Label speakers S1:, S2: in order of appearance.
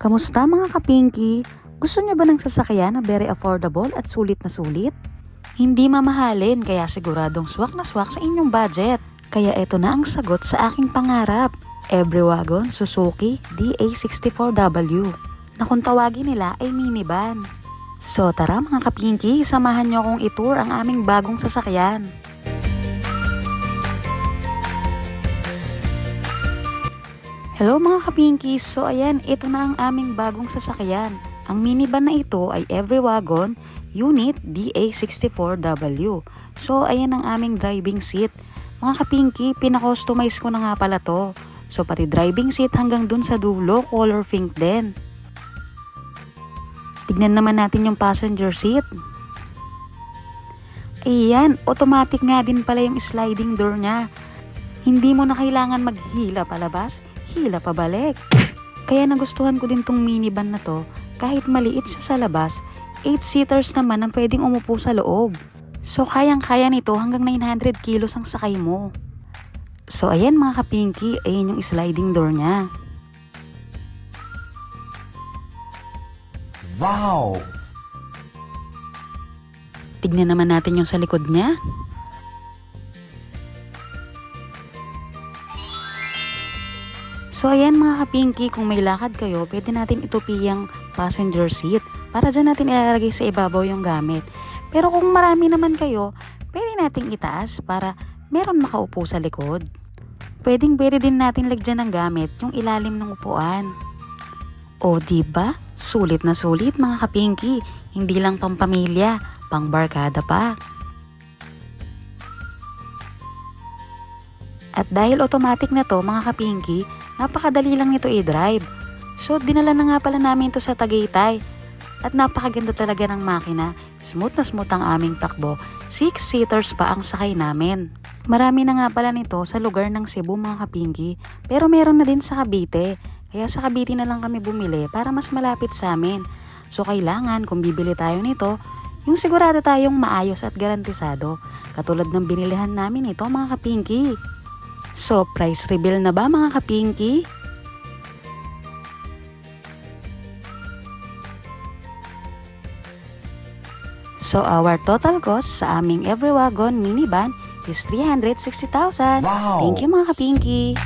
S1: Kamusta mga kapinky? Gusto nyo ba ng sasakyan na very affordable at sulit na sulit? Hindi mamahalin kaya siguradong swak na swak sa inyong budget. Kaya ito na ang sagot sa aking pangarap. Everwagon Suzuki DA64W na kung tawagin nila ay minivan. So tara mga kapinky, samahan nyo akong itour ang aming bagong sasakyan. Hello mga kapinky, so ayan, ito na ang aming bagong sasakyan. Ang minivan na ito ay Everwagon Unit DA64W. So ayan ang aming driving seat. Mga kapinky, pinakustomize ko na nga pala to. So pati driving seat hanggang dun sa dulo, color pink din. Tignan naman natin yung passenger seat. Ayan, automatic nga din pala yung sliding door niya. Hindi mo na kailangan maghila palabas, hila pabalik. Kaya nagustuhan ko din tong minivan na to. Kahit maliit siya sa labas, 8-seaters naman ang pwedeng umupo sa loob. So kayang-kaya nito hanggang 900 kilos ang sakay mo. So ayan mga kapinky, ayan yung sliding door niya.
S2: Wow!
S1: Tignan naman natin yung sa likod niya. So ayan mga kapinky, kung may lakad kayo, pwede natin itupi yung passenger seat para dyan natin ilalagay sa ibabaw yung gamit. Pero kung marami naman kayo, pwede nating itaas para meron makaupo sa likod. Pwede din natin lagyan ng gamit yung ilalim ng upuan. O diba? Sulit na sulit mga kapinky, hindi lang pampamilya, pang barkada pa. At dahil automatic na to mga kapinky, napakadali lang nito i-drive. So dinala na nga pala namin to sa Tagaytay. At napakaganda talaga ng makina. Smooth na smooth ang aming takbo. 6-seaters pa ang sakay namin. Marami na nga pala nito sa lugar ng Cebu mga kapinky. Pero meron na din sa Cavite. Kaya sa Cavite na lang kami bumili para mas malapit sa amin. So kailangan kung bibili tayo nito, yung sigurado tayong maayos at garantisado. Katulad ng binilihan namin ito mga kapinky. So, price reveal na ba mga kapinky? So, our total cost sa aming Everwagon minivan is 360,000.
S2: Wow!
S1: Thank you mga kapinky!